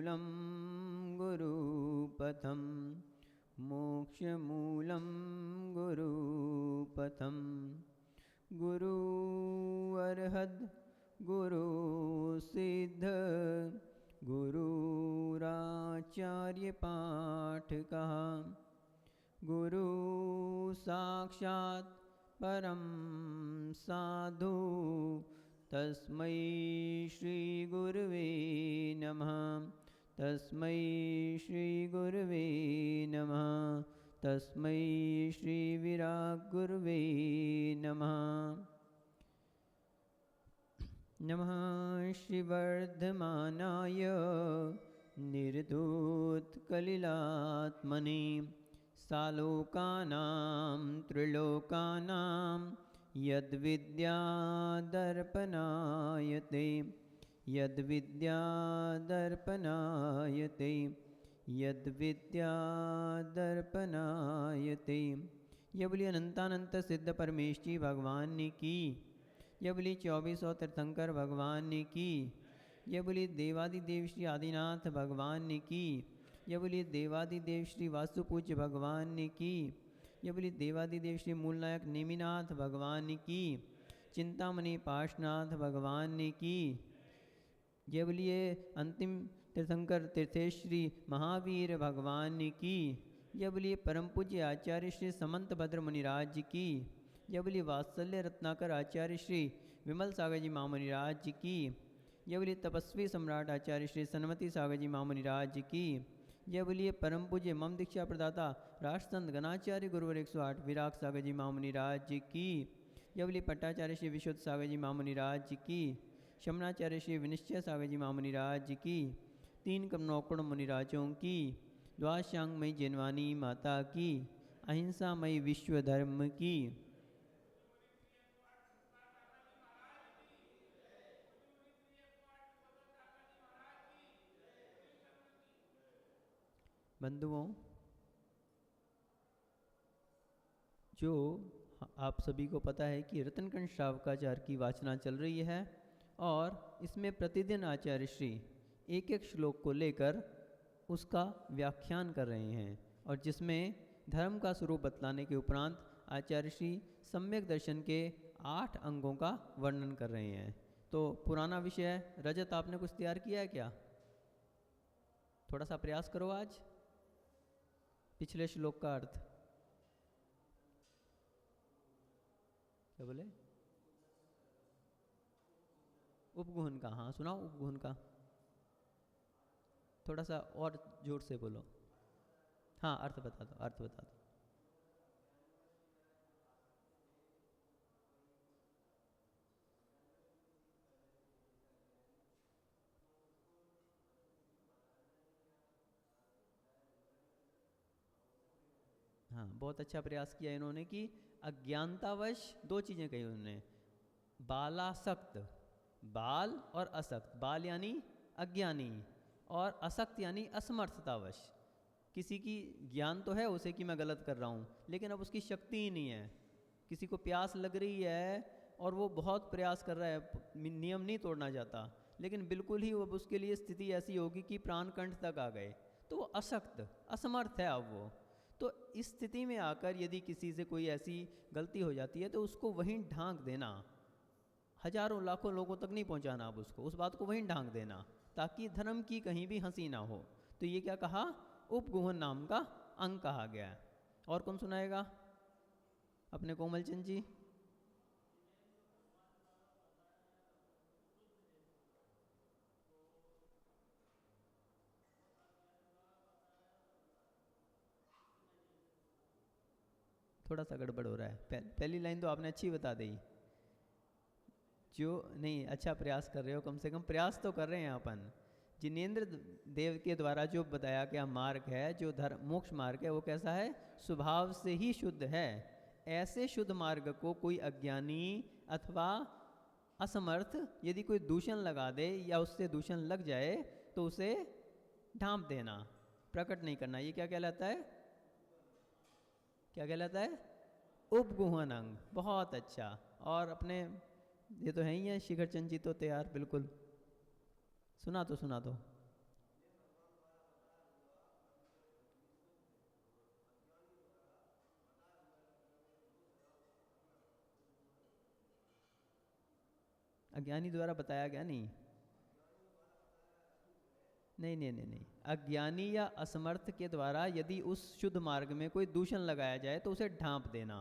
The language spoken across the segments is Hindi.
मोक्षमूलं गुरुपथं मोक्षमूलं गुरुपथं गुरुर्हद् गुरुसिद्ध गुरुराचार्यपाठकः गुरु साक्षात् परं साधु तस्मै श्री गुरुवे नमः तस्मै श्री गुरुवे नमः तस्मै श्री विराग गुरुवे नमः नमः श्रीवर्धमानाय निर्धूतकलिलात्मने सालोकानां त्रिलोकानां यद्विद्यादर्पणायते यद्विद्यादर्पणायते यद्विद्यादर्पणायते। ये बोली अनंतानंत सिद्ध परमेश्वरी भगवान ने की। ये बोली 2400 तीर्थंकर भगवान ने की। ये बोली देवादिदेव श्री आदिनाथ भगवान ने की। ये बोली देवादिदेव श्री वास्तुपूज्य भगवान ने की। ये बोली देवादिदेव श्री मूलनायक नेमिनाथ भगवान ने की। चिंतामणि पार्श्वनाथ भगवान ने की। ये बोलिए अंतिम तीर्थंकर तीर्थेश्वरी महावीर भगवान ने की। ये बोलिए परम पूज्य आचार्य श्री समंत भद्र मुनिराज जी की। ये बोलिए वात्सल्य रत्नाकर आचार्य श्री विमल सागर जी महामुनिराज जी की। ये बोलिए तपस्वी सम्राट आचार्य श्री सन्मति सागर जी महामुनिराज जी की। यह बोलिए परम पूज्य मम दीक्षा प्रदाता राष्ट्रसंत गणाचार्य गुरुवर 108 विराग सागर जी महामुनिराज जी की। यह बोलिए पट्टाचार्य श्री विशुद्ध सागर जी महामुनिराज जी की। शमनाचार्य श्री विनिश्चय सागर जी महामुनिराज जी की। 3 कमनौकुड़ मुनिराजों की। द्वादशांगमयी जैनवानी माता की। अहिंसामयी विश्व धर्म की। बंधुओं, जो आप सभी को पता है कि रत्नकंठ श्रावकाचार्य की वाचना चल रही है और इसमें प्रतिदिन आचार्य श्री एक एक श्लोक को लेकर उसका व्याख्यान कर रहे हैं और जिसमें धर्म का स्वरूप बतलाने के उपरांत आचार्य श्री सम्यक दर्शन के 8 अंगों का वर्णन कर रहे हैं। तो पुराना विषय रजत आपने कुछ तैयार किया है क्या? थोड़ा सा प्रयास करो आज। पिछले श्लोक का अर्थ क्या बोले? उपगुहन का। हाँ सुनाओ उपगुहन का, थोड़ा सा और जोर से बोलो। हाँ अर्थ बता दो, अर्थ बता दो। हाँ बहुत अच्छा प्रयास किया इन्होंने कि अज्ञानतावश 2 चीज़ें कही उन्होंने। बालासक्त, बाल और असक्त। बाल यानी अज्ञानी और असक्त यानी असमर्थतावश। किसी की ज्ञान तो है उसे कि मैं गलत कर रहा हूँ, लेकिन अब उसकी शक्ति ही नहीं है। किसी को प्यास लग रही है और वो बहुत प्रयास कर रहा है, नियम नहीं तोड़ना चाहता, लेकिन बिल्कुल ही अब उसके लिए स्थिति ऐसी होगी कि प्राण कंठ तक आ गए, तो वो असक्त असमर्थ है अब वो। तो इस स्थिति में आकर यदि किसी से कोई ऐसी गलती हो जाती है तो उसको वहीं ढांक देना, हजारों लाखों लोगों तक नहीं पहुंचाना, अब उसको उस बात को वहीं ढांक देना ताकि धर्म की कहीं भी हंसी ना हो। तो ये क्या कहा? उपगुहन नाम का अंग कहा गया है। और कौन सुनाएगा? अपने कोमल चंद जी। थोड़ा सा गड़बड़ हो रहा है। पहली लाइन तो आपने अच्छी बता दी। जो नहीं, अच्छा प्रयास कर रहे हो, कम से कम प्रयास तो कर रहे हैं अपन। जिनेंद्र देव के द्वारा जो बताया गया मार्ग है, जो धर्म मोक्ष मार्ग है, वो कैसा है? स्वभाव से ही शुद्ध है। ऐसे शुद्ध मार्ग को कोई अज्ञानी अथवा असमर्थ यदि कोई दूषण लगा दे या उससे दूषण लग जाए तो उसे ढांप देना, प्रकट नहीं करना। ये क्या कहलाता है? क्या कहलाता है? उपगुहन अंग। बहुत अच्छा। और अपने ये तो है ही है शिखर चंद जी तो तैयार, बिल्कुल सुना दो सुना दो। अज्ञानी द्वारा बताया गया नहीं, नहीं नहीं नहीं नहीं, अज्ञानी या असमर्थ के द्वारा यदि उस शुद्ध मार्ग में कोई दूषण लगाया जाए तो उसे ढांप देना,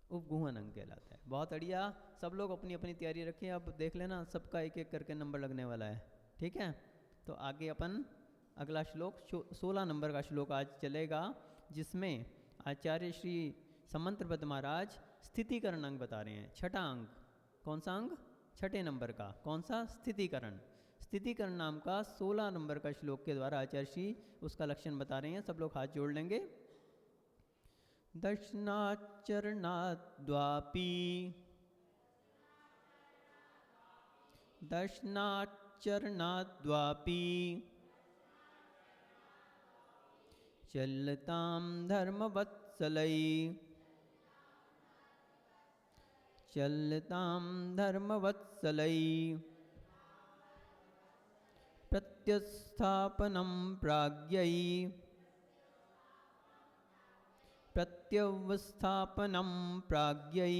उपगुहन अंग कहलाता है। बहुत बढ़िया, सब लोग अपनी अपनी तैयारी रखें। अब देख लेना सबका एक एक करके नंबर लगने वाला है, ठीक है। तो आगे अपन अगला श्लोक 16 नंबर का श्लोक आज चलेगा, जिसमें आचार्य श्री समंतभद्र महाराज स्थितिकरण अंग बता रहे हैं। छठा अंग, कौन सा अंग? छठे नंबर का, कौन सा? स्थितिकरण। स्थितिकरण नाम का 16 नंबर का श्लोक के द्वारा आचार्य श्री उसका लक्षण बता रहे हैं। सब लोग हाथ जोड़ लेंगे। दर्शनाचरणाद्वापि, दर्शनाचरणाद्वापि चलतां धर्मवत्सलै, चलतां धर्मवत्सलै प्रत्यस्थापनं प्राज्ञै, प्रत्यवस्थापनं प्राज्ञै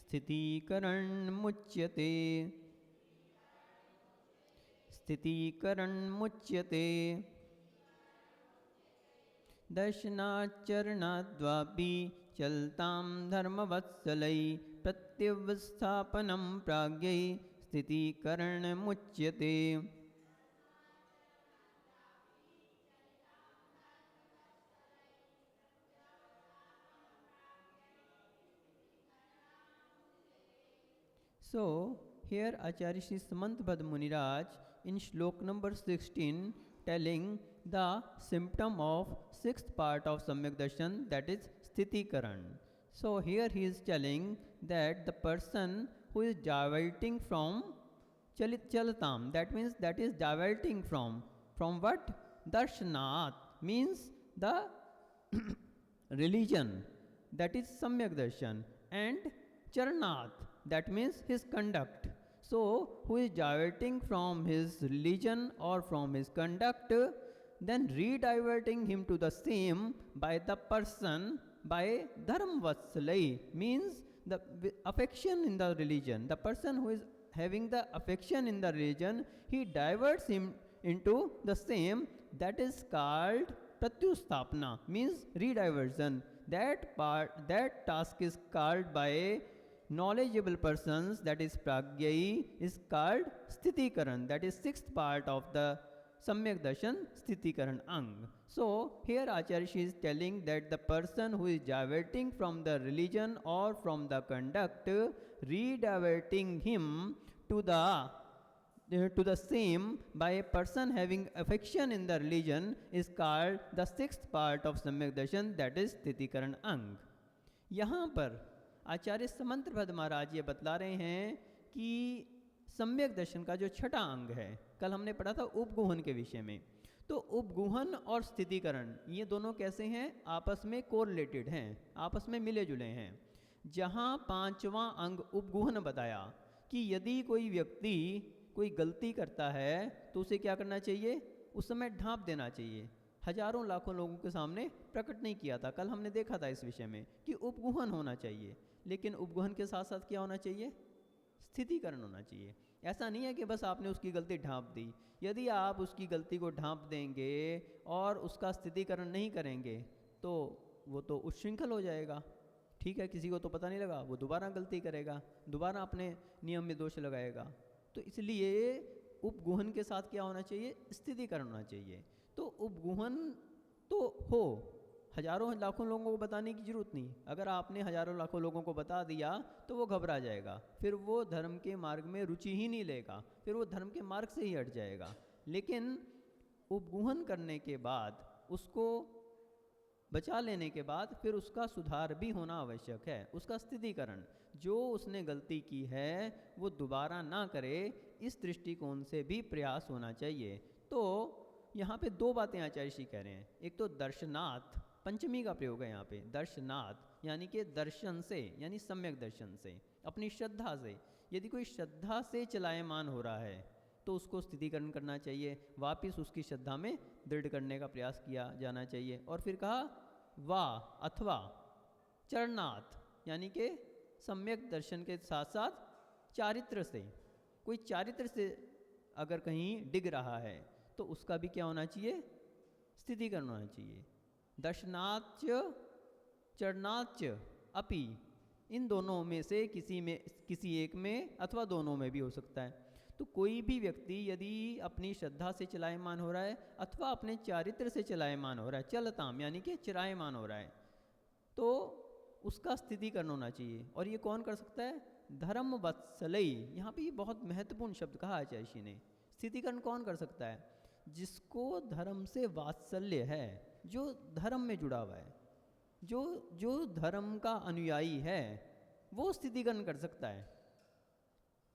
स्थितीकरणमुच्यते, स्थितीकरणमुच्यते। दर्शनाचरणाद्वापि चलतां धर्मवत्सलै प्रत्यवस्थापनं प्राज्ञै स्थितीकरणमुच्यते। So here Acharya Shri Samantbhadra Muniraj in shlok number 16 telling the symptom of sixth part of Samyak Darshan, that is Sthitikaran. So here he is telling that the person who is diverting from chalatam, that means that is diverting from what? Darshanat means the religion, that is Samyak Darshan, and Charanat, that means his conduct. So who is diverting from his religion or from his conduct, then rediverting him to the same by the person, by dharmvatsalai means the affection in the religion. The person who is having the affection in the religion, he diverts him into the same, that is called pratyustapana means rediversion. That part, that task is called by knowledgeable persons, that is pragyai, is called sthitikaran, that is sixth part of the Samyak Darshan, Sthitikaran ang. So here Acharya Shri is telling that the person who is diverting from the religion or from the conduct, rediverting him to the same by a person having affection in the religion, is called the sixth part of Samyak Darshan, that is Sthitikaran ang. यहाँ पर आचार्य समंतभद्र महाराज ये बतला रहे हैं कि सम्यक दर्शन का जो छठा अंग है, कल हमने पढ़ा था उपगुहन के विषय में, तो उपगुहन और स्थितिकरण ये दोनों कैसे हैं? आपस में कोरिलेटेड हैं, आपस में मिले जुले हैं। जहाँ पांचवा अंग उपगुहन बताया कि यदि कोई व्यक्ति कोई गलती करता है तो उसे क्या करना चाहिए? उस समय ढांप देना चाहिए। हजारों लाखों लोगों के सामने प्रकट नहीं किया था, कल हमने देखा था इस विषय में कि उपगुहन होना चाहिए, लेकिन उपगुहन के साथ साथ क्या होना चाहिए? स्थितिकरण होना चाहिए। ऐसा नहीं है कि बस आपने उसकी गलती ढांप दी। यदि आप उसकी गलती को ढांप देंगे और उसका स्थितिकरण नहीं करेंगे तो वो तो उच्छृंखल हो जाएगा, ठीक है, किसी को तो पता नहीं लगा, वो दोबारा गलती करेगा, दोबारा अपने नियम में दोष लगाएगा। तो इसलिए उपगुहन के साथ क्या होना चाहिए? स्थितिकरण होना चाहिए। तो उपगुहन तो हो, हजारों लाखों लोगों को बताने की जरूरत नहीं। अगर आपने हजारों लाखों लोगों को बता दिया तो वो घबरा जाएगा, फिर वो धर्म के मार्ग में रुचि ही नहीं लेगा, फिर वो धर्म के मार्ग से ही हट जाएगा। लेकिन उपगुहन करने के बाद, उसको बचा लेने के बाद, फिर उसका सुधार भी होना आवश्यक है, उसका स्थितिकरण। जो उसने गलती की है वो दोबारा ना करे, इस दृष्टिकोण से भी प्रयास होना चाहिए। तो यहाँ पे दो बातें आचार्य श्री कह रहे हैं। एक तो दर्शनाथ, पंचमी का प्रयोग है यहाँ पे, दर्शनाथ यानी कि दर्शन से, यानी सम्यक दर्शन से, अपनी श्रद्धा से। यदि कोई श्रद्धा से चलायमान हो रहा है तो उसको स्थितिकरण करना चाहिए, वापिस उसकी श्रद्धा में दृढ़ करने का प्रयास किया जाना चाहिए। और फिर कहा वा अथवा चरणार्थ यानी कि सम्यक दर्शन के साथ साथ चारित्र से, कोई चारित्र से अगर कहीं डिग रहा है तो उसका भी क्या होना चाहिए, स्थितिकरण होना चाहिए। दर्शनाच चरणाच अपि, इन दोनों में से किसी एक में अथवा दोनों में भी हो सकता है। तो कोई भी व्यक्ति यदि अपनी श्रद्धा से चलायमान हो रहा है अथवा अपने चारित्र से चलायमान हो रहा है, चलताम यानी कि चलायमान हो रहा है, तो उसका स्थितिकरण होना चाहिए। और ये कौन कर सकता है, धर्म वत्सलई, यहाँ पे ये बहुत महत्वपूर्ण शब्द कहा आचार्य जी ने। स्थितिकरण कौन कर सकता है, जिसको धर्म से वात्सल्य है, जो धर्म में जुड़ा हुआ है, जो धर्म का अनुयायी है, वो स्थितिकरण कर सकता है,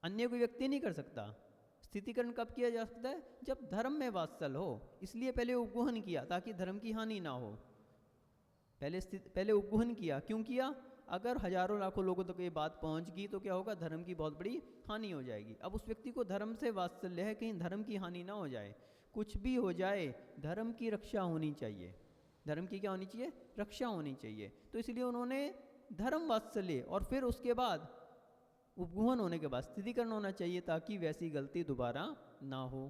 अन्य कोई व्यक्ति नहीं कर सकता। स्थितिकरण कब किया जा सकता है, जब धर्म में वात्सल्य हो। इसलिए पहले उपगुहन किया ताकि धर्म की हानि ना हो। पहले उपगुहन किया, क्यों किया, अगर हजारों लाखों लोगों तक ये बात पहुंच गई तो क्या होगा, धर्म की बहुत बड़ी हानि हो जाएगी। अब उस व्यक्ति को धर्म से वात्सल्य है, कहीं धर्म की हानि ना हो जाए, कुछ भी हो जाए धर्म की रक्षा होनी चाहिए। धर्म की क्या होनी चाहिए, रक्षा होनी चाहिए। तो इसलिए उन्होंने धर्म वात्सल्य और फिर उसके बाद उपगुहन होने के बाद स्थितिकरण होना चाहिए ताकि वैसी गलती दोबारा ना हो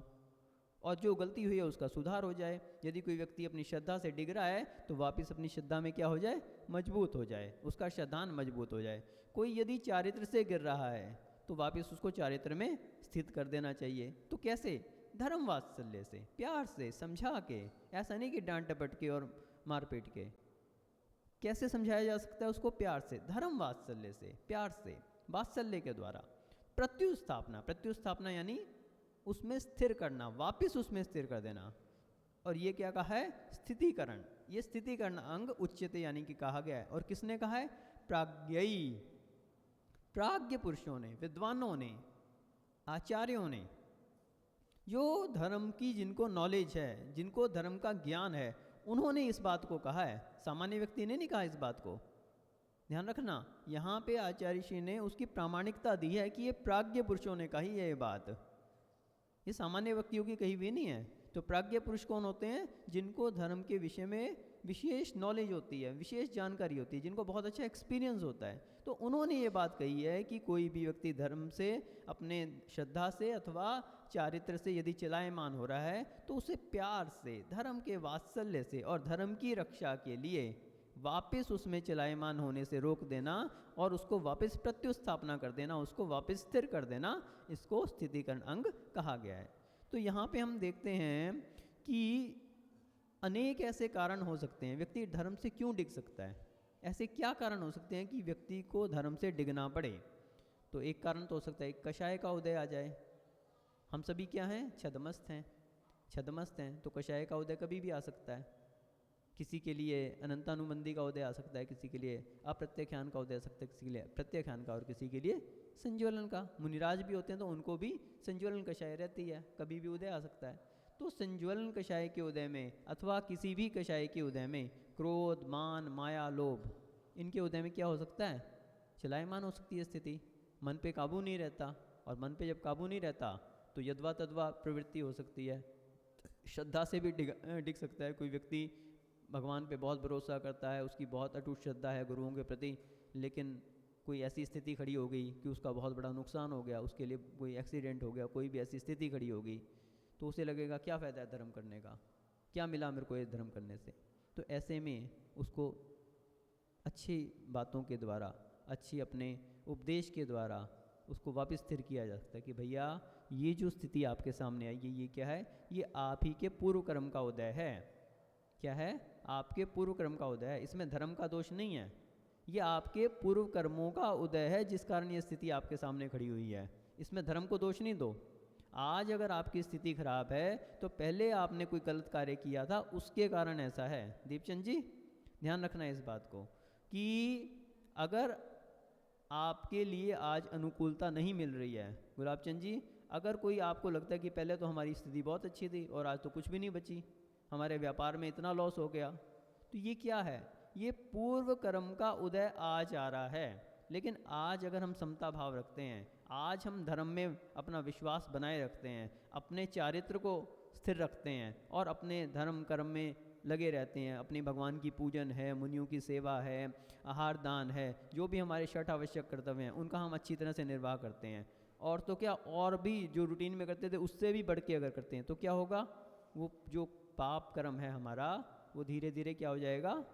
और जो गलती हुई है उसका सुधार हो जाए। यदि कोई व्यक्ति अपनी श्रद्धा से डिग रहा है तो वापस अपनी श्रद्धा में क्या हो जाए, मजबूत हो जाए, उसका श्रद्धान मजबूत हो जाए। कोई यदि चारित्र से गिर रहा है तो वापस उसको चारित्र में स्थित कर देना चाहिए। तो कैसे, धर्म वात्सल्य से, प्यार से समझा के, ऐसा नहीं कि डांट डपट के और मारपीट के। कैसे समझाया जा सकता है उसको, प्यार से, धर्म वात्सल्य से, प्यार से, वात्सल्य के द्वारा। प्रत्युस्थापना, प्रत्युस्थापना यानी उसमें स्थिर करना, वापिस उसमें स्थिर कर देना। और ये क्या कहा है, स्थितिकरण। ये स्थितिकरण अंग उच्यते यानी कि कहा गया है। और किसने कहा है, प्राज्ञयी, प्राज्ञ पुरुषों ने, विद्वानों ने, आचार्यों ने, जो धर्म की जिनको नॉलेज है, जिनको धर्म का ज्ञान है, उन्होंने इस बात को कहा है। सामान्य व्यक्ति ने नहीं कहा इस बात को। ध्यान रखना, यहाँ पे आचार्य श्री ने उसकी प्रामाणिकता दी है कि ये प्राज्ञ पुरुषों ने कही है ये बात, ये सामान्य व्यक्तियों की कही भी नहीं है। तो प्राज्ञ पुरुष कौन होते हैं, जिनको धर्म के विषय में विशेष नॉलेज होती है, विशेष जानकारी होती है, जिनको बहुत अच्छा एक्सपीरियंस होता है। तो उन्होंने ये बात कही है कि कोई भी व्यक्ति धर्म से, अपने श्रद्धा से अथवा चारित्र से यदि चलायमान हो रहा है तो उसे प्यार से, धर्म के वात्सल्य से और धर्म की रक्षा के लिए वापस उसमें चलायमान होने से रोक देना और उसको वापस प्रत्युस्थापना कर देना, उसको वापस स्थिर कर देना, इसको स्थितिकरण अंग कहा गया है। तो यहाँ पे हम देखते हैं कि अनेक ऐसे कारण हो सकते हैं व्यक्ति धर्म से क्यों डिग सकता है। ऐसे क्या कारण हो सकते हैं कि व्यक्ति को धर्म से डिगना पड़े। तो एक कारण तो हो सकता है कषाय का उदय आ जाए। हम सभी क्या हैं, छद्मस्त हैं, छद्मस्त हैं, तो कषाय का उदय कभी भी आ सकता है। किसी के लिए अनंतानुबंधी का उदय आ सकता है, किसी के लिए अप्रत्यख्यान का उदय आ सकता है, किसी के लिए प्रत्यख्यान का, और किसी के लिए संज्वलन का। मुनिराज भी होते हैं तो उनको भी संज्वलन कषाय रहती है, कभी भी उदय आ सकता है। तो संज्वलन कषाय के उदय में अथवा किसी भी कषाय के उदय में क्रोध, मान, माया, लोभ, इनके उदय में क्या हो सकता है, चलायमान हो सकती है स्थिति। मन पे काबू नहीं रहता, और मन पे जब काबू नहीं रहता तो यद्वा तद्वा प्रवृत्ति हो सकती है। श्रद्धा से भी डिग सकता है। कोई व्यक्ति भगवान पे बहुत भरोसा करता है, उसकी बहुत अटूट श्रद्धा है गुरुओं के प्रति, लेकिन कोई ऐसी स्थिति खड़ी हो गई कि उसका बहुत बड़ा नुकसान हो गया, उसके लिए कोई एक्सीडेंट हो गया, कोई भी ऐसी स्थिति खड़ी हो गई, तो उसे लगेगा क्या फ़ायदा है धर्म करने का, क्या मिला मेरे को ये धर्म करने से। तो ऐसे में उसको अच्छी बातों के द्वारा, अच्छी अपने उपदेश के द्वारा उसको वापस स्थिर किया जा सकता है कि भैया ये जो स्थिति आपके सामने आई है, ये क्या है, ये आप ही के पूर्व कर्म का उदय है। क्या है, आपके पूर्व कर्म का उदय है, इसमें धर्म का दोष नहीं है, ये आपके पूर्व कर्मों का उदय है जिस कारण ये स्थिति आपके सामने खड़ी हुई है। इसमें धर्म को दोष नहीं दो। आज अगर आपकी स्थिति खराब है तो पहले आपने कोई गलत कार्य किया था, उसके कारण ऐसा है। दीपचंद जी ध्यान रखना इस बात को कि अगर आपके लिए आज अनुकूलता नहीं मिल रही है, गुलाबचंद जी, अगर कोई आपको लगता है कि पहले तो हमारी स्थिति बहुत अच्छी थी और आज तो कुछ भी नहीं बची, हमारे व्यापार में इतना लॉस हो गया, तो ये क्या है, ये पूर्व कर्म का उदय आज आ रहा है। लेकिन आज अगर हम समता भाव रखते हैं, आज हम धर्म में अपना विश्वास बनाए रखते हैं, अपने चारित्र को स्थिर रखते हैं और अपने धर्म कर्म में लगे रहते हैं, अपनी भगवान की पूजन है, मुनियों की सेवा है, आहार दान है, जो भी हमारे षट आवश्यक कर्तव्य हैं उनका हम अच्छी तरह से निर्वाह करते हैं। और तो क्या, और भी जो रूटीन में करते थे उससे भी बढ़ के अगर करते हैं तो क्या होगा, वो जो पाप कर्म है हमारा वो धीरे धीरे क्या हो जाएगा,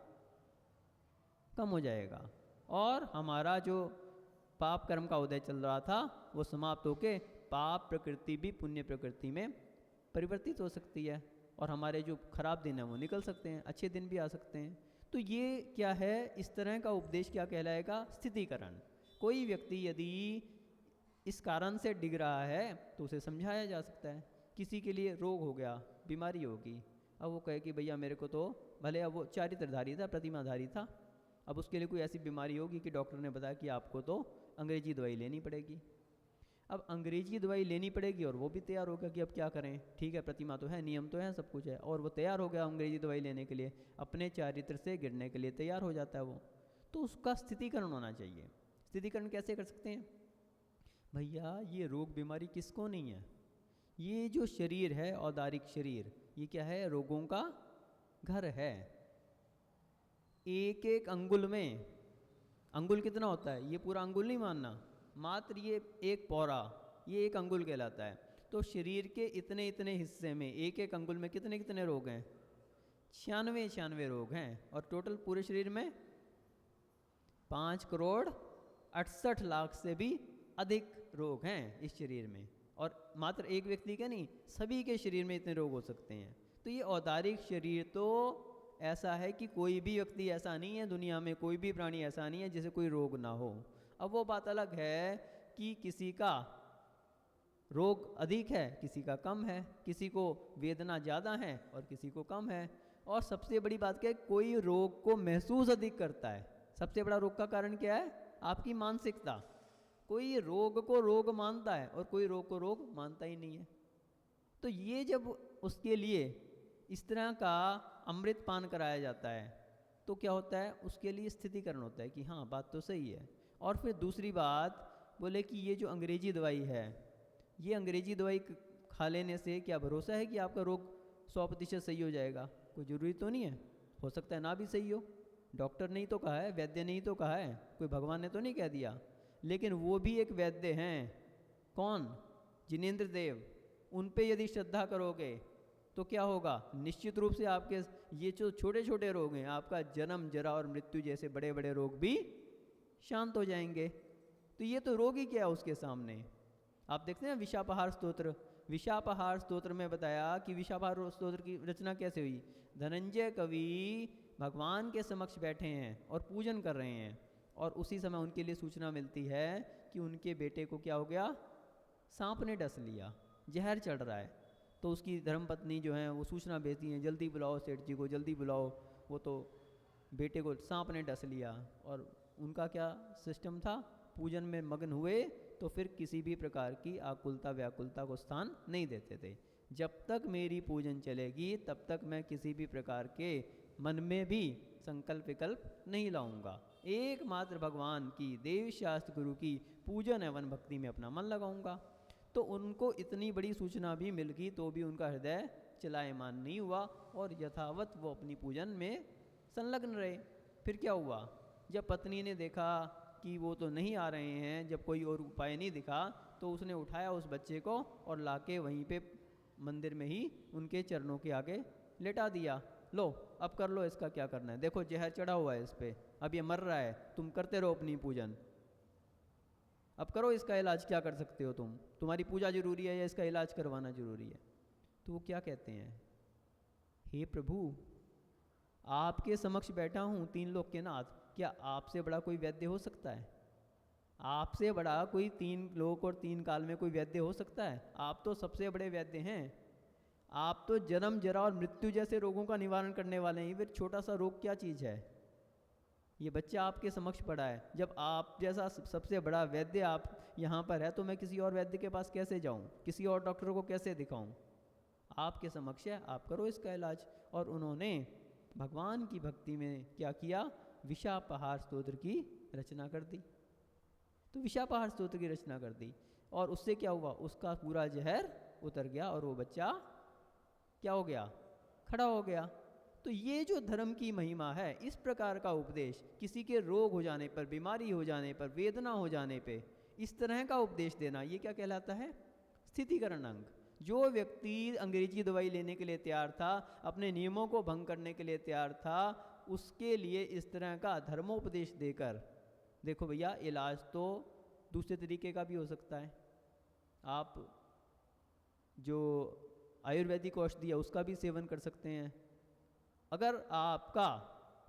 कम हो जाएगा। और हमारा जो पाप कर्म का उदय चल रहा था वो समाप्त होके पाप प्रकृति भी पुण्य प्रकृति में परिवर्तित हो सकती है, और हमारे जो खराब दिन हैं वो निकल सकते हैं, अच्छे दिन भी आ सकते हैं। तो ये क्या है, इस तरह का उपदेश क्या कहलाएगा, स्थितिकरण। कोई व्यक्ति यदि इस कारण से डिग रहा है तो उसे समझाया जा सकता है। किसी के लिए रोग हो गया, बीमारी होगी, अब वो कहे कि भैया मेरे को तो, भले अब वो चारित्रधारी था, प्रतिमाधारी था, अब उसके लिए कोई ऐसी बीमारी होगी कि डॉक्टर ने बताया कि आपको तो अंग्रेजी दवाई लेनी पड़ेगी। अब अंग्रेजी दवाई लेनी पड़ेगी और वो भी तैयार हो गया कि अब क्या करें, ठीक है प्रतिमा तो है, नियम तो है, सब कुछ है, और वो तैयार हो गया अंग्रेजी दवाई लेने के लिए, अपने चारित्र से गिरने के लिए तैयार हो जाता है वो। तो उसका स्थितिकरण होना चाहिए। स्थितिकरण कैसे कर सकते हैं, भैया ये रोग बीमारी किसको नहीं है, ये जो शरीर है औदारिक शरीर, ये क्या है, रोगों का घर है। एक एक अंगुल में, अंगुल कितना होता है, ये पूरा अंगुल नहीं मानना, मात्र ये एक पौरा, ये एक अंगुल कहलाता है। तो शरीर के इतने इतने हिस्से में एक एक अंगुल में कितने कितने रोग हैं, 96 रोग हैं। और टोटल पूरे शरीर में 5,68,00,000 से भी अधिक रोग हैं इस शरीर में, और मात्र एक व्यक्ति के नहीं, सभी के शरीर में इतने रोग हो सकते हैं। तो ये औदारिक शरीर तो ऐसा है कि कोई भी व्यक्ति ऐसा नहीं है दुनिया में, कोई भी प्राणी ऐसा नहीं है जिसे कोई रोग ना हो। अब वो बात अलग है कि किसी का रोग अधिक है, किसी का कम है, किसी को वेदना ज़्यादा है और किसी को कम है। और सबसे बड़ी बात क्या है, कोई रोग को महसूस अधिक करता है। सबसे बड़ा रोग का कारण क्या है, आपकी मानसिकता। कोई रोग को रोग मानता है और कोई रोग को रोग मानता ही नहीं है। तो ये जब उसके लिए इस तरह का अमृत पान कराया जाता है तो क्या होता है, उसके लिए स्थितिकरण होता है कि हाँ बात तो सही है। और फिर दूसरी बात बोले कि ये जो अंग्रेजी दवाई है, ये अंग्रेजी दवाई खा लेने से क्या भरोसा है कि आपका रोग 100% सही हो जाएगा, कोई ज़रूरी तो नहीं है, हो सकता है ना भी सही हो। डॉक्टर ने ही तो कहा है, वैद्य ने ही तो कहा है, कोई भगवान ने तो नहीं कह दिया। लेकिन वो भी एक वैद्य हैं, कौन, जिनेंद्र देव। उन पे यदि श्रद्धा करोगे तो क्या होगा, निश्चित रूप से आपके ये जो छोटे छोटे रोग हैं, आपका जन्म जरा और मृत्यु जैसे बड़े बड़े रोग भी शांत हो जाएंगे। तो ये तो रोग ही क्या है उसके सामने। आप देखते हैं विशापहार स्तोत्र, विशापहार स्तोत्र में बताया कि विशापहार स्तोत्र की रचना कैसे हुई। धनंजय कवि भगवान के समक्ष बैठे हैं और पूजन कर रहे हैं, और उसी समय उनके लिए सूचना मिलती है कि उनके बेटे को क्या हो गया, सांप ने डस लिया, जहर चढ़ रहा है। तो उसकी धर्मपत्नी जो है वो सूचना भेजती हैं, जल्दी बुलाओ सेठ जी को, जल्दी बुलाओ, वो तो बेटे को सांप ने डस लिया। और उनका क्या सिस्टम था, पूजन में मग्न हुए तो फिर किसी भी प्रकार की आकुलता व्याकुलता को स्थान नहीं देते थे। जब तक मेरी पूजन चलेगी तब तक मैं किसी भी प्रकार के मन में भी संकल्प विकल्प नहीं लाऊंगा, एकमात्र भगवान की देव शास्त्र गुरु की पूजन एवं भक्ति में अपना मन लगाऊंगा। तो उनको इतनी बड़ी सूचना भी मिल गई तो भी उनका हृदय चलायमान नहीं हुआ और यथावत वो अपनी पूजन में संलग्न रहे। फिर क्या हुआ, जब पत्नी ने देखा कि वो तो नहीं आ रहे हैं, जब कोई और उपाय नहीं दिखा, तो उसने उठाया उस बच्चे को और लाके वहीं पे मंदिर में ही उनके चरणों के आगे लेटा दिया। लो अब कर लो इसका क्या करना है, देखो जहर चढ़ा हुआ है इस पर, अब ये मर रहा है, तुम करते रहो अपनी पूजन, अब करो इसका इलाज, क्या कर सकते हो तुम, तुम्हारी पूजा जरूरी है या इसका इलाज करवाना जरूरी है। तो वो क्या कहते हैं, हे प्रभु आपके समक्ष बैठा हूँ तीन लोक के नाथ, क्या आपसे बड़ा कोई वैद्य हो सकता है, आपसे बड़ा कोई तीन लोक और तीन काल में कोई वैद्य हो सकता है, आप तो सबसे बड़े वैद्य हैं, आप तो जन्म जरा और मृत्यु जैसे रोगों का निवारण करने वाले हैं, फिर छोटा सा रोग क्या चीज़ है। ये बच्चा आपके समक्ष पड़ा है, जब आप जैसा सबसे बड़ा वैद्य आप यहाँ पर है तो मैं किसी और वैद्य के पास कैसे जाऊँ, किसी और डॉक्टर को कैसे दिखाऊँ, आपके समक्ष है, आप करो इसका इलाज। और उन्होंने भगवान की भक्ति में क्या किया, विशापहार स्तोत्र की रचना कर दी। तो विशापहार स्तोत्र की रचना कर दी और उससे क्या हुआ, उसका पूरा जहर उतर गया और वो बच्चा क्या हो गया, खड़ा हो गया। तो ये जो धर्म की महिमा है, इस प्रकार का उपदेश, किसी के रोग हो जाने पर, बीमारी हो जाने पर, वेदना हो जाने पे इस तरह का उपदेश देना, ये क्या कहलाता है? स्थितिकरण अंग। जो व्यक्ति अंग्रेजी दवाई लेने के लिए तैयार था, अपने नियमों को भंग करने के लिए तैयार था, उसके लिए इस तरह का धर्मोपदेश देकर, देखो भैया इलाज तो दूसरे तरीके का भी हो सकता है। आप जो आयुर्वेदिक औषधि है उसका भी सेवन कर सकते हैं। अगर आपका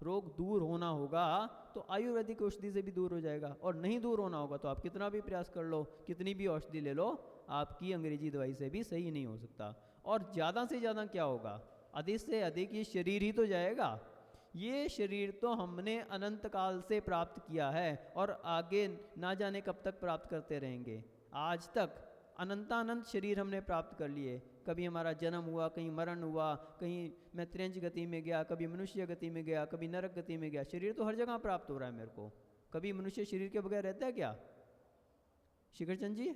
रोग दूर होना होगा तो आयुर्वेदिक औषधि से भी दूर हो जाएगा, और नहीं दूर होना होगा तो आप कितना भी प्रयास कर लो, कितनी भी औषधि ले लो, आपकी अंग्रेजी दवाई से भी सही नहीं हो सकता। और ज़्यादा से ज़्यादा क्या होगा? अधिक से अधिक ये शरीर ही तो जाएगा। ये शरीर तो हमने अनंत काल से प्राप्त किया है और आगे ना जाने कब तक प्राप्त करते रहेंगे। आज तक अनंतानंत शरीर हमने प्राप्त कर लिए। कभी हमारा जन्म हुआ, कहीं मरण हुआ, कहीं मैं त्रिंज गति में गया, कभी मनुष्य गति में गया, कभी नरक गति में गया। शरीर तो हर जगह प्राप्त हो रहा है मेरे को। कभी मनुष्य शरीर के बगैर रहता है क्या? शिखरचंद जी,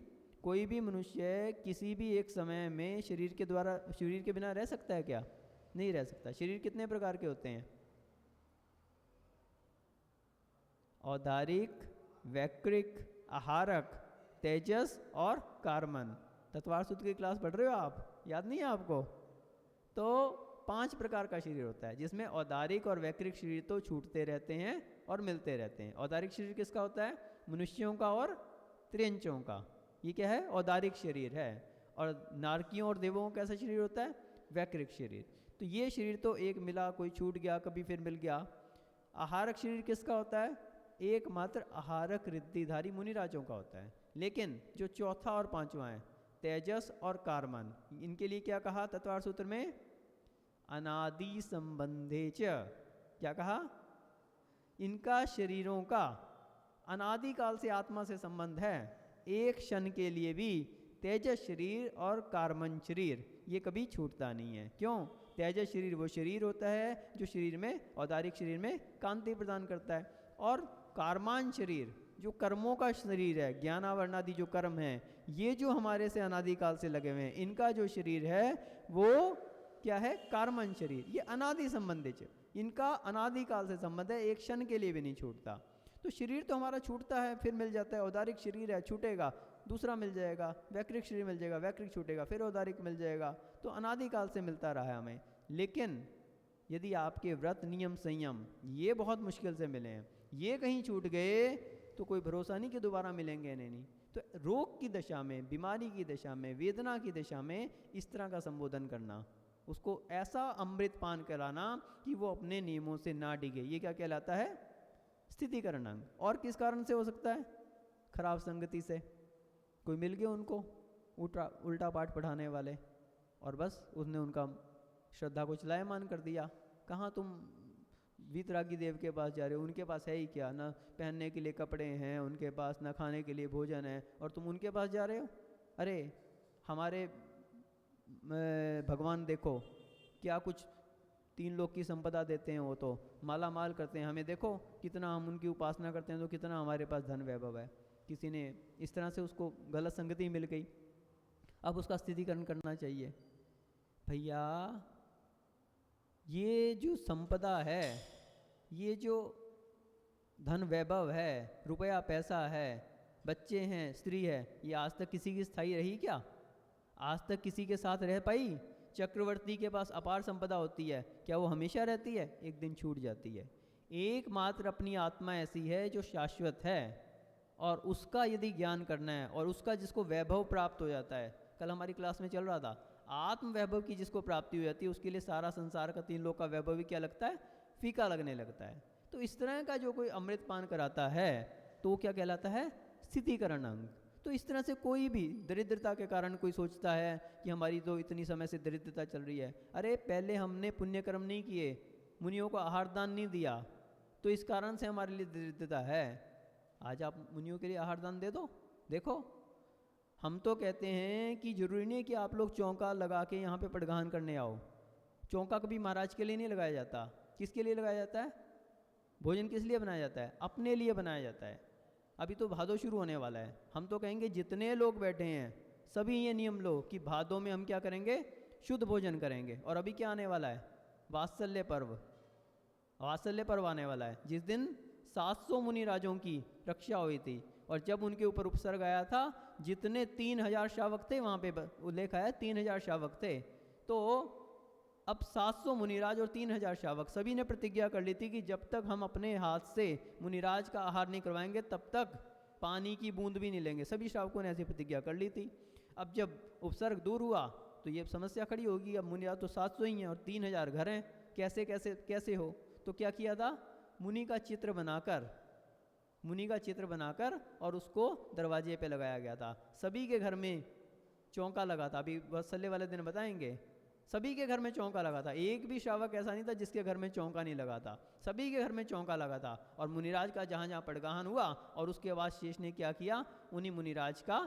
कोई भी मनुष्य किसी भी एक समय में शरीर के द्वारा, शरीर के बिना रह सकता है क्या? नहीं रह सकता। शरीर कितने प्रकार के होते हैं? औदारिक, वैक्रिक, आहारक, तेजस और कार्मन। तत्वार सूत्र की क्लास पढ़ रहे हो आप? याद नहीं है आपको? तो 5 प्रकार का शरीर होता है, जिसमें औदारिक और वैक्रिक शरीर तो छूटते रहते हैं और मिलते रहते हैं। औदारिक शरीर किसका होता है? मनुष्यों का और त्रियंचों का। ये क्या है? औदारिक शरीर है। और नारकियों और देवों का कैसा शरीर होता है? वैक्रिक शरीर। तो ये शरीर तो एक मिला, कोई छूट गया, कभी फिर मिल गया। आहारक शरीर किसका होता है? एकमात्र आहारक रिद्धिधारी मुनिराजों का होता है। लेकिन जो चौथा और पांचवा है, तेजस और कार्मन, इनके लिए क्या कहा तत्वार सूत्र में? अनादि संबंधे च। क्या कहा? इनका शरीरों का अनादि काल से आत्मा से संबंध है। एक क्षण के लिए भी तेजस शरीर और कार्मन शरीर ये कभी छूटता नहीं है। क्यों? तेजस शरीर वो शरीर होता है जो शरीर में, औदारिक शरीर में कांति प्रदान करता है, और कार्मान शरीर जो कर्मों का शरीर है, ज्ञानावरणादि जो कर्म है, ये जो हमारे से अनादिकाल से लगे हुए हैं, इनका जो शरीर है वो क्या है? कार्मन शरीर। ये अनादि संबंधित, इनका अनादिकाल से संबंध है, एक क्षण के लिए भी नहीं छूटता। तो शरीर तो हमारा छूटता है, फिर मिल जाता है। औदारिक शरीर है, छूटेगा, दूसरा मिल जाएगा। वैक्रिक शरीर मिल जाएगा, वैक्रिक छूटेगा, फिर औदारिक मिल जाएगा। तो अनादिकाल से मिलता रहा है हमें। लेकिन यदि आपके व्रत, नियम, संयम ये बहुत मुश्किल से मिले हैं, ये कहीं छूट गए तो कोई भरोसा नहीं कि दोबारा मिलेंगे नहीं। तो रोग की दशा में, बीमारी की दशा में, वेदना की दशा में इस तरह का संबोधन करना, उसको ऐसा अमृत पान कराना कि वो अपने नियमों से ना डिगे, ये क्या कहलाता है? स्थितिकरण अंग। और किस कारण से हो सकता है? खराब संगति से। कोई मिल गए उनको उल्टा पाठ पढ़ाने वाले, और बस उसने उनका श्रद्धा को चलायमान कर दिया। कहाँ तुम वीतरागी देव के पास जा रहे हो? उनके पास है ही क्या? ना पहनने के लिए कपड़े हैं उनके पास, ना खाने के लिए भोजन है, और तुम उनके पास जा रहे हो? अरे हमारे भगवान देखो क्या कुछ 3 लोक की संपदा देते हैं, वो तो माला माल करते हैं। हमें देखो कितना हम उनकी उपासना करते हैं, तो कितना हमारे पास धन वैभव है। किसी ने इस तरह से उसको गलत संगति मिल गई, अब उसका स्थितिकरण करना चाहिए। भैया ये जो संपदा है, ये जो धन वैभव है, रुपया पैसा है, बच्चे हैं, स्त्री है, ये आज तक किसी की स्थायी रही क्या? आज तक किसी के साथ रह पाई? चक्रवर्ती के पास अपार संपदा होती है, क्या वो हमेशा रहती है? एक दिन छूट जाती है। एकमात्र अपनी आत्मा ऐसी है जो शाश्वत है, और उसका यदि ज्ञान करना है, और उसका जिसको वैभव प्राप्त हो जाता है, कल हमारी क्लास में चल रहा था, आत्म वैभव की जिसको प्राप्ति हो जाती है, उसके लिए सारा संसार का 3 लोक का वैभव भी क्या लगता है? फीका लगने लगता है। तो इस तरह का जो कोई अमृत पान कराता है तो क्या कहलाता है? स्थितिकरण अंग। तो इस तरह से कोई भी दरिद्रता के कारण कोई सोचता है कि हमारी तो इतनी समय से दरिद्रता चल रही है, अरे पहले हमने पुण्य कर्म नहीं किए, मुनियों को आहार दान नहीं दिया, तो इस कारण से हमारे लिए दरिद्रता है। आज आप मुनियों के लिए आहार दान दे दो। देखो हम तो कहते हैं कि जरूरी नहीं कि आप लोग चौका लगा के यहाँ पे पटगान करने आओ। चौका कभी महाराज के लिए नहीं लगाया जाता। किसके लिए लगाया जाता है? भोजन किस लिए बनाया जाता है? अपने लिए बनाया जाता है। अभी तो भादो शुरू होने वाला है, हम तो कहेंगे जितने लोग बैठे हैं सभी ये नियम लो कि भादों में हम क्या करेंगे? शुद्ध भोजन करेंगे। और अभी क्या आने वाला है? वात्सल्य पर्व, वात्सल्य पर्व आने वाला है, जिस दिन 700 मुनिराजों की रक्षा हुई थी, और जब उनके ऊपर उपसर्ग आया था, जितने 3000 शावक थे, वहाँ पे उल्लेख है 3000 शावक थे, तो अब 700 मुनिराज और 3000 शावक सभी ने प्रतिज्ञा कर ली थी कि जब तक हम अपने हाथ से मुनिराज का आहार नहीं करवाएंगे तब तक पानी की बूंद भी नहीं लेंगे। सभी शावकों ने ऐसी प्रतिज्ञा कर ली थी। अब जब उपसर्ग दूर हुआ तो ये समस्या खड़ी होगी, अब मुनिराज तो 700 ही हैं और 3000 घर हैं, कैसे कैसे कैसे हो। तो क्या किया था, मुनि का चित्र बनाकर और उसको दरवाजे पे लगाया गया था। सभी के घर में चौंका लगा था, अभी वात्सल्य वाले दिन बताएंगे। सभी के घर में चौंका लगा था, एक भी शावक ऐसा नहीं था जिसके घर में चौंका नहीं लगा था, सभी के घर में चौंका लगा था। और मुनिराज का जहाँ जहाँ पड़गाहन हुआ और उसके बाद शेष ने क्या किया, उन्हीं मुनिराज का,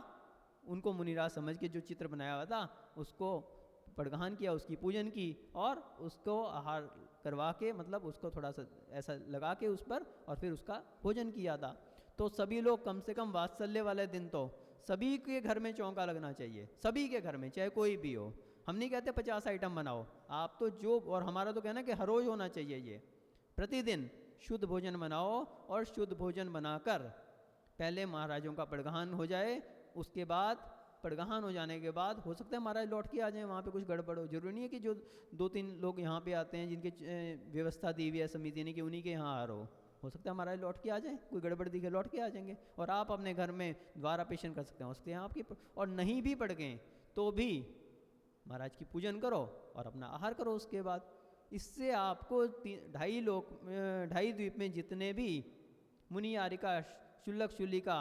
उनको मुनिराज समझ के जो चित्र बनाया हुआ था उसको पड़गाहन किया, उसकी पूजन की और उसको आहार करवा के, मतलब उसको थोड़ा सा ऐसा लगा के उस पर, और फिर उसका भोजन किया था। तो सभी लोग कम से कम वात्सल्य वाले दिन तो सभी के घर में चौंका लगना चाहिए, सभी के घर में, चाहे कोई भी हो। हम नहीं कहते 50 आइटम बनाओ, आप तो जो, और हमारा तो कहना कि हर रोज होना चाहिए ये, प्रतिदिन शुद्ध भोजन बनाओ, और शुद्ध भोजन बनाकर पहले महाराजों का पड़गाहन हो जाए, उसके बाद पड़गाहन हो जाने के बाद हो सकता है महाराज लौट के आ जाएं, वहाँ पे कुछ गड़बड़ हो, जरूरी नहीं है कि जो 2-3 लोग यहाँ पे आते हैं जिनके व्यवस्था दी हुई है समिति ने कि उन्हीं के यहाँ आ रहो, हो सकता है महाराज लौट के आ जाएं, कोई गड़बड़ दिखे लौट के आ जाएंगे, और आप अपने घर में द्वारापेशन कर सकते हैं, हो सकते हैं आपकी, और नहीं भी पड़ गए तो भी महाराज की पूजन करो और अपना आहार करो उसके बाद। इससे आपको 2.5 द्वीप में जितने भी मुनि आरिका शुल्लक शुल्लिका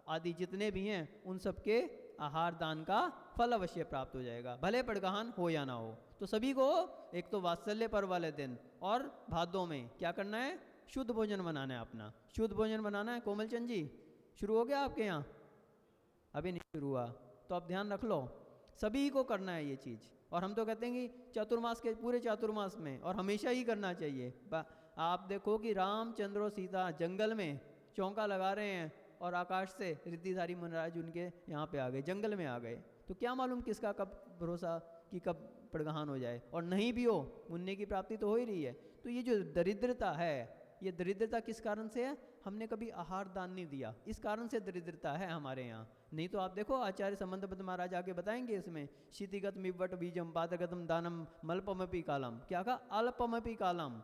आदि जितने भी हैं उन सबके आहार दान का फल अवश्य प्राप्त हो जाएगा, भले पड़गाहन हो या ना हो। तो सभी को एक तो वात्सल्य पर्व वाले दिन और भादों में क्या करना है, शुद्ध भोजन बनाना है, अपना शुद्ध भोजन बनाना है। कोमल चंद जी, शुरू हो गया आपके यहाँ? अभी नहीं शुरू हुआ, तो आप ध्यान रख लो, सभी को करना है ये चीज़। और हम तो कहते हैं कि चातुर्मास के पूरे चातुर्मास में और हमेशा ही करना चाहिए। आप देखो कि रामचंद्र और सीता जंगल में चौंका लगा रहे हैं और आकाश से रिद्धिधारी मुनिराज उनके यहाँ पे आ गए, जंगल में आ गए, तो क्या मालूम किसका कब भरोसा कि कब पड़गाहन हो जाए, और नहीं भी हो पुण्य की प्राप्ति तो हो ही रही है। तो ये जो दरिद्रता है, ये दरिद्रता किस कारण से है, हमने कभी आहार दान नहीं दिया, इस कारण से दरिद्रता है हमारे यहाँ। नहीं तो आप देखो आचार्य संबंधपद महाराज आगे बताएंगे इसमें, शीतिगत मिवट बीजम पादगतम दानम मल्पमपि कालम, क्या कहा, अल्पमपि कालम,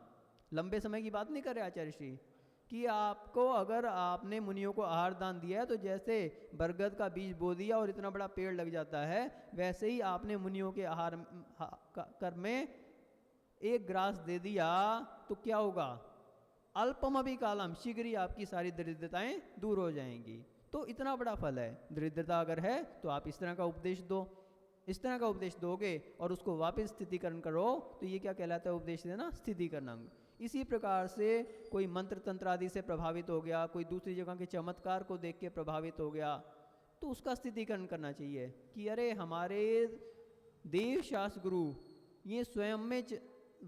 लंबे समय की बात नहीं कर रहे आचार्य श्री, कि आपको अगर आपने मुनियों को आहार दान दिया है तो जैसे बरगद का बीज बो दिया और इतना बड़ा पेड़ लग जाता है, वैसे ही आपने मुनियों के आहार कर में एक ग्रास दे दिया तो क्या होगा, अल्पमपि कालम, शीघ्र ही आपकी सारी दरिद्रताएं दूर हो जाएंगी। तो इतना बड़ा फल है, दरिद्रता अगर है तो आप इस तरह का उपदेश दो, इस तरह का उपदेश दोगे और उसको वापस स्थितिकरण करो, तो ये क्या कहलाता है, उपदेश देना, स्थितिकरण अंग। इसी प्रकार से कोई मंत्र तंत्र आदि से प्रभावित हो गया, कोई दूसरी जगह के चमत्कार को देख के प्रभावित हो गया, तो उसका स्थितिकरण करना चाहिए कि अरे हमारे देव शास्त्र गुरु ये स्वयं में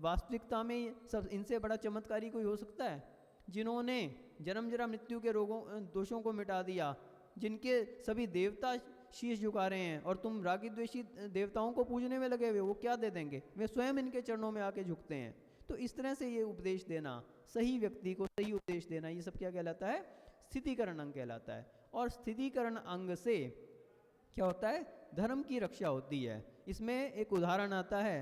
वास्तविकता में सब इनसे बड़ा चमत्कारी कोई हो सकता है, जिन्होंने जन्म जरा मृत्यु के रोगों दोषों को मिटा दिया, जिनके सभी देवता शीश झुका रहे हैं और तुम रागी द्वेषी देवताओं को पूजने में लगे हुए, वो क्या दे देंगे, वे स्वयं इनके चरणों में आके झुकते हैं। तो इस तरह से ये उपदेश देना, सही व्यक्ति को सही उपदेश देना, ये सब क्या कहलाता है, स्थितिकरण अंग कहलाता है। और स्थितिकरण अंग से क्या होता है, धर्म की रक्षा होती है। इसमें एक उदाहरण आता है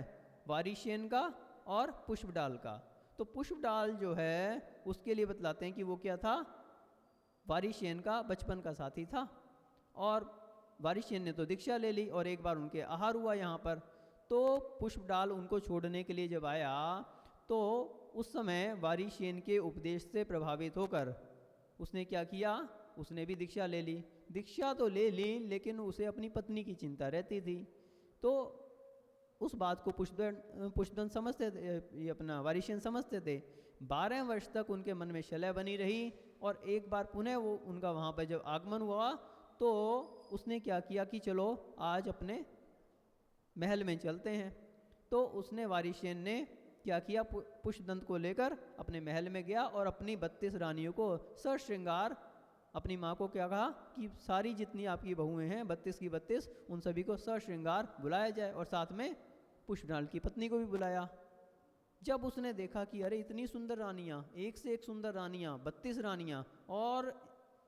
वारिशेन का और पुष्पडाल का। तो पुष्पडाल जो है उसके लिए बतलाते हैं कि वो क्या था, वारिशेन का बचपन का साथी था, और वारिशेन ने तो दीक्षा ले ली और एक बार उनके आहार हुआ यहाँ पर। तो पुष्पडाल उनको छोड़ने के लिए जब आया तो उस समय वारिशेन के उपदेश से प्रभावित होकर उसने क्या किया, उसने भी दीक्षा ले ली। दीक्षा तो ले ली लेकिन उसे अपनी पत्नी की चिंता रहती थी, तो उस बात को पुष्पदन समझते थे, ये अपना वारिशेन समझते थे। 12 वर्ष तक उनके मन में शलय बनी रही, और एक बार पुनः वो उनका वहाँ पर जब आगमन हुआ तो उसने क्या किया कि चलो आज अपने महल में चलते हैं। तो उसने वारिशेन ने क्या किया, पुष्पदंत को लेकर अपने महल में गया और अपनी 32 रानियों को सश्रृंगार, अपनी माँ को क्या कहा कि सारी जितनी आपकी बहुएं हैं 32 की 32, उन सभी को सश्रृंगार बुलाया जाए, और साथ में पुष्पडाल की पत्नी को भी बुलाया। जब उसने देखा कि अरे इतनी सुंदर रानियां, एक से एक सुंदर रानियां, 32 रानियां, और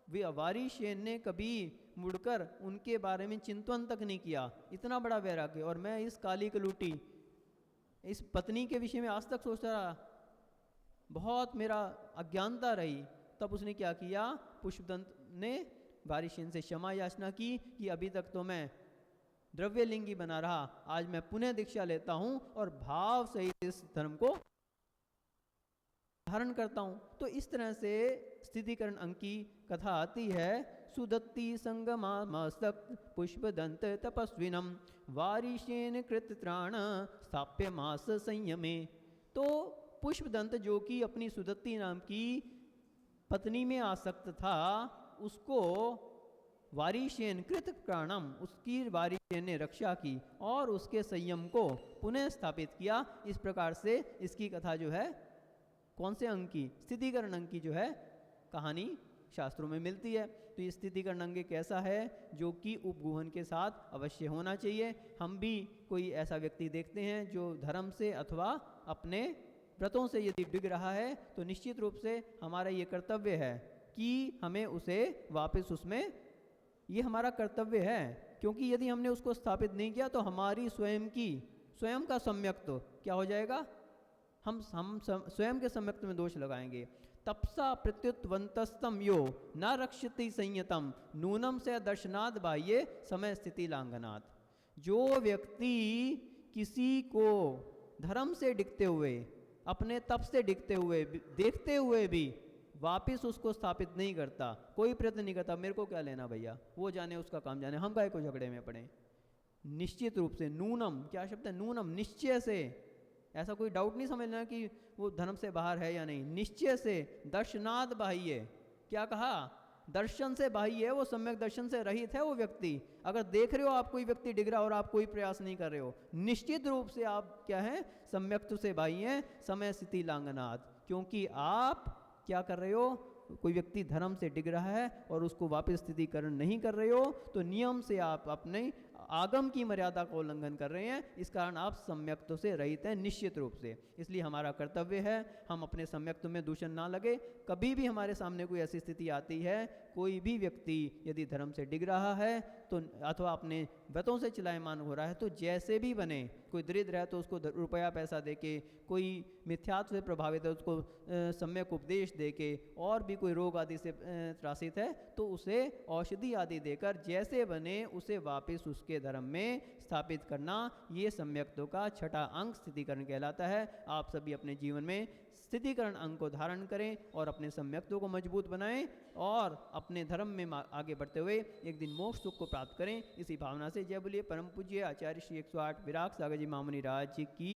वे वारिशेन ने कभी मुड़कर उनके बारे में चिंतन तक नहीं किया, इतना बड़ा वैराग्य, और मैं इस काली कलूटी इस पत्नी के विषय में आज तक सोचता रहा, बहुत मेरा अज्ञानता रही। तब उसने क्या किया, पुष्पदंत ने वारिशेन से क्षमा याचना की कि अभी तक तो मैं द्रव्यलिंगी बना रहा, आज मैं पुनः दीक्षा लेता हूं और भाव सहित इस धर्म को धारण करता हूं। तो इस तरह से स्थितिकरण अंक की कथा आती है। सुदत्ती संगमामस्तक पुष्पदंत तपस्विनम वारिशेन कृत त्राण स्थाप्य मास संयमे। तो पुष्पदंत जो कि अपनी सुदत्ती नाम की पत्नी में आसक्त था, उसको वारिशेन कृत प्राणम, उसकी वारिशेन ने रक्षा की और उसके संयम को पुनः स्थापित किया। इस प्रकार से इसकी कथा जो है कौन से अंक की, स्थितिकरण अंक की जो है कहानी शास्त्रों में मिलती है। तो ये स्थितिकरण अंग कैसा है, जो कि उपगुहन के साथ अवश्य होना चाहिए। हम भी कोई ऐसा व्यक्ति देखते हैं जो धर्म से अथवा अपने व्रतों से यदि डिग रहा है, तो निश्चित रूप से हमारा ये कर्तव्य है कि हमें उसे वापस उसमें, ये हमारा कर्तव्य है, क्योंकि यदि हमने उसको स्थापित नहीं किया तो हमारी स्वयं का सम्यक्त्व क्या हो जाएगा, हम स्वयं के सम्यक्त्व में दोष लगाएंगे। तपसा प्रत्युतवंतस्तम यो न रक्षति संयतम नूनम से दर्शनाद बाह्य समय स्थिति लांगनाथ। जो व्यक्ति किसी को धर्म से डिगते हुए, अपने तप से डिगते हुए, देखते हुए भी वापिस उसको स्थापित नहीं करता, कोई प्रयत्न नहीं करता, मेरे को क्या लेना भैया, वो जाने उसका काम जाने, हम काहे को झगड़े में पड़े। निश्चित रूप से नूनम, क्या शब्द है, नूनम, निश्चय से, ऐसा कोई डाउट नहीं समझना कि वो धर्म से बाहर है या नहीं, निश्चय से दर्शनाद बाह्य, क्या कहा, दर्शन से बाह्य है, वो सम्यक दर्शन से रहित है वो व्यक्ति। अगर देख रहे हो आप कोई व्यक्ति डिग रहा और आप कोई प्रयास नहीं कर रहे हो, निश्चित रूप से आप क्या है, सम्यक्त्व से बाह्य है, समय स्थिति लांगनाद, क्योंकि आप क्या कर रहे हो, कोई व्यक्ति धर्म से डिग रहा है और उसको वापस स्थितिकरण नहीं कर रहे हो, तो नियम से आप अपने आगम की मर्यादा को उल्लंघन कर रहे हैं, इस कारण आप सम्यक्त्व से रहित हैं निश्चित रूप से। इसलिए हमारा कर्तव्य है हम अपने सम्यक्त्व में दूषण ना लगे। कभी भी हमारे सामने कोई ऐसी स्थिति आती है, कोई भी व्यक्ति यदि धर्म से डिग रहा है तो अथवा अपने व्रतों से चलायमान हो रहा है, तो जैसे भी बने, कोई दरिद्र है तो उसको रुपया पैसा देके, कोई मिथ्यात्व से प्रभावित है उसको सम्यक उपदेश देके, और भी कोई रोग आदि से त्रासित है तो उसे औषधि आदि देकर जैसे बने उसे वापस उसके धर्म में स्थापित करना, ये सम्यक्त्व का छठा अंक स्थितिकरण कहलाता है। आप सभी अपने जीवन में स्थितिकरण अंग को धारण करें और अपने सम्यक्त्व को मजबूत बनाएं और अपने धर्म में आगे बढ़ते हुए एक दिन मोक्ष सुख को प्राप्त करें। इसी भावना से जय बोलिए परम पूज्य आचार्य श्री 108 विराग सागर जी महामुनि राज जी की।